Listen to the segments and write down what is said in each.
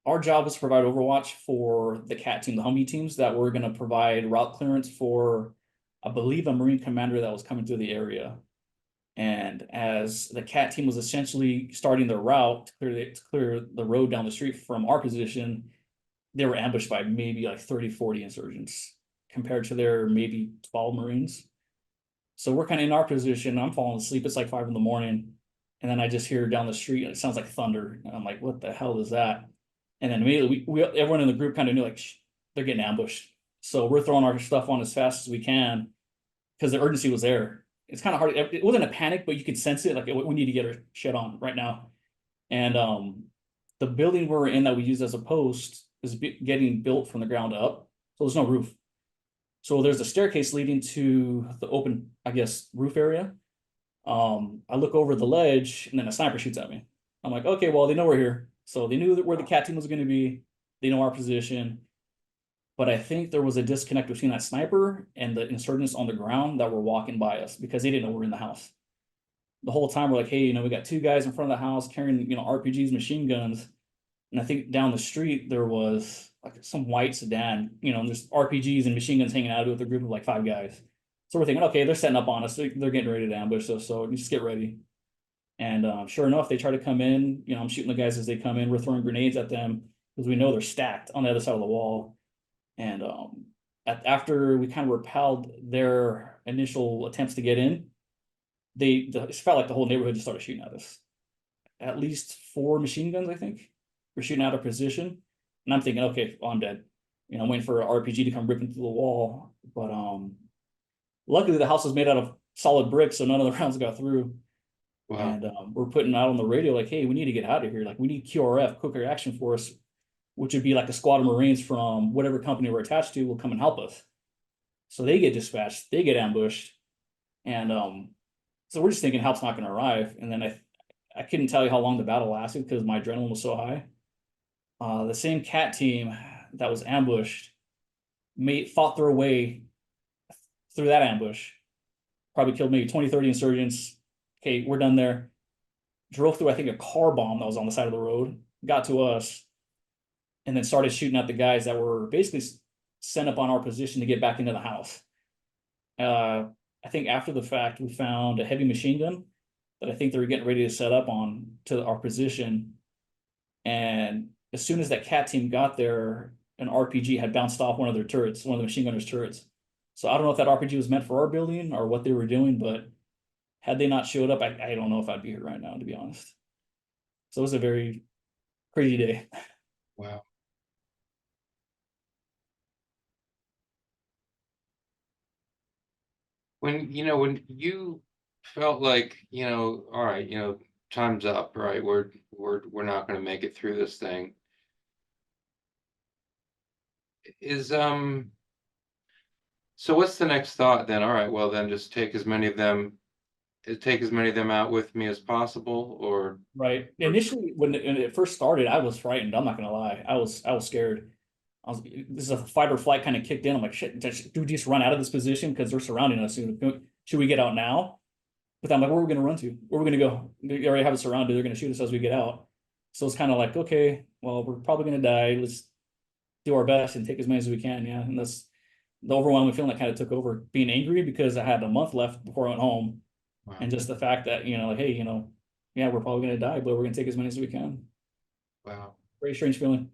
our job was to provide overwatch for the CAT team, the Humvee teams that were going to provide route clearance for, I believe, a Marine commander that was coming through the area. And as the CAT team was essentially starting their route to clear the road down the street from our position, they were ambushed by maybe like 30, 40 insurgents compared to their maybe 12 Marines. So we're kind of in our position. I'm falling asleep. It's like 5 in the morning. And then I just hear down the street and it sounds like thunder. And I'm like, what the hell is that? And then immediately everyone in the group kind of knew like they're getting ambushed. So we're throwing our stuff on as fast as we can because the urgency was there. It's kind of hard. It wasn't a panic, but you could sense it. Like we need to get our shit on right now. And the building we're in that we use as a post is getting built from the ground up. So there's no roof. So there's a staircase leading to the open, I guess, roof area. I look over the ledge and then a sniper shoots at me. I'm like, okay, well, they know we're here. So they knew that where the cat team was going to be. They know our position. But I think there was a disconnect between that sniper and the insurgents on the ground that were walking by us because they didn't know we're in the house. The whole time we're like, hey, we got two guys in front of the house carrying, RPGs, machine guns. And I think down the street there was like some white sedan, there's RPGs and machine guns hanging out with a group of like five guys. So we're thinking, okay, they're setting up on us. They're getting ready to ambush us. So just get ready. And sure enough, they try to come in. I'm shooting the guys as they come in. We're throwing grenades at them because we know they're stacked on the other side of the wall. And after we kind of repelled their initial attempts to get in, it felt like the whole neighborhood just started shooting at us. At least four machine guns, I think, were shooting out of position. And I'm thinking, okay, well, I'm dead. I'm waiting for an RPG to come ripping through the wall. But luckily, the house was made out of solid bricks, so none of the rounds got through. Wow. And we're putting out on the radio, like, hey, we need to get out of here. Like, we need QRF, Quick Reaction Force, which would be like a squad of Marines from whatever company we're attached to will come and help us. So they get dispatched, they get ambushed. And so we're just thinking help's not going to arrive. And then I couldn't tell you how long the battle lasted because my adrenaline was so high. The same cat team that was ambushed fought their way through that ambush, probably killed maybe 20, 30 insurgents. Okay, we're done there. Drove through, I think, a car bomb that was on the side of the road, got to us, and then started shooting at the guys that were basically sent up on our position to get back into the house. I think after the fact, we found a heavy machine gun that I think they were getting ready to set up on to our position. And as soon as that cat team got there, an RPG had bounced off one of their turrets, one of the machine gunners' turrets. So I don't know if that RPG was meant for our building or what they were doing, but had they not showed up, I don't know if I'd be here right now, to be honest. So it was a very crazy day. Wow. When you felt like, all right, time's up, right? We're not going to make it through this thing. Is So what's the next thought then? All right, well then just take as many of them out with me as possible, Right. or Initially, when it first started, I was frightened. I'm not gonna lie. I was scared. This is a fight or flight kind of kicked in. I'm like, shit, do we just run out of this position because they're surrounding us soon? Should we get out now? But I'm like, where are we gonna run to? Where are we gonna go? They already have it surrounded. They're gonna shoot us as we get out. So it's kind of like, okay, well, we're probably gonna die. Let's do our best and take as many as we can. Yeah. And that's the overwhelming feeling that kind of took over. Being angry because I had a month left before I went home. wow, And just the fact that, like, hey, yeah, we're probably gonna die, but we're gonna take as many as we can. wow. Very strange feeling.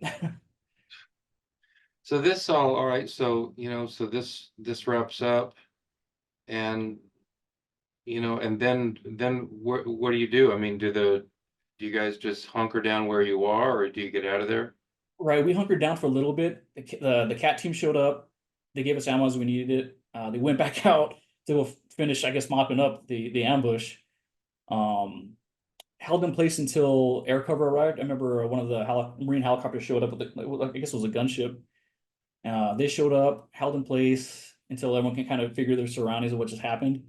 So all right, so so this wraps up, and and then what do you do? I mean, do you guys just hunker down where you are, or do you get out of there? Right, we hunkered down for a little bit. The cat team showed up. They gave us ammo as we needed it. They went back out to go finish, I guess, mopping up the ambush. Um, Held in place until air cover arrived. I remember one of the Marine helicopters showed up with I guess it was a gunship. They showed up, held in place until everyone can kind of figure their surroundings of what just happened.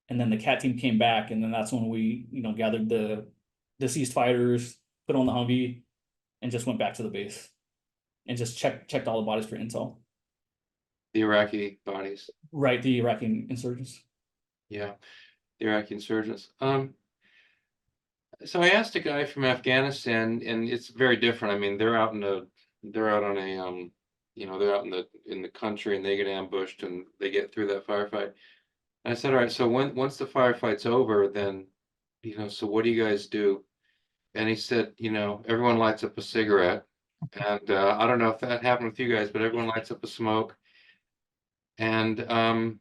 And then the cat team came back, and then that's when we, gathered the deceased fighters, put on the Humvee, and just went back to the base and just checked all the bodies for intel. The Iraqi bodies. Right, the Iraqi insurgents. Yeah, the Iraqi insurgents. So I asked a guy from Afghanistan, and it's very different. I mean, they're out on a, they're out in the country, and they get ambushed, and they get through that firefight. And I said, all right, so once the firefight's over, then, so what do you guys do? And he said, everyone lights up a cigarette, and I don't know if that happened with you guys, but everyone lights up a smoke, and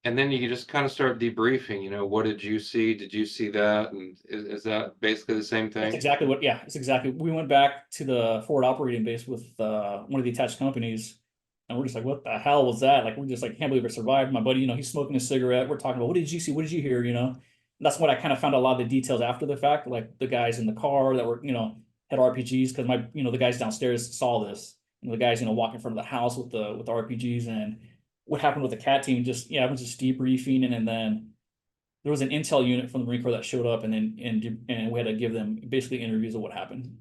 and then you just kind of start debriefing. What did you see? Did you see that? And is that basically the same That's thing? exactly what, yeah, it's exactly. We went back to the forward operating base with one of the attached companies, and we're just like, what the hell was that? Like, we're just like, can't believe it survived. My buddy, he's smoking a cigarette. We're talking about, what did you see? What did you hear? And that's what I kind of found a lot of the details after the fact, like the guys in the car that were, had RPGs, because the guys downstairs saw this, the guys, walking in front of the house with the RPGs, and what happened with the cat team. Just, yeah, it was just debriefing, and then there was an intel unit from the Marine Corps that showed up, and we had to give them basically interviews of what happened.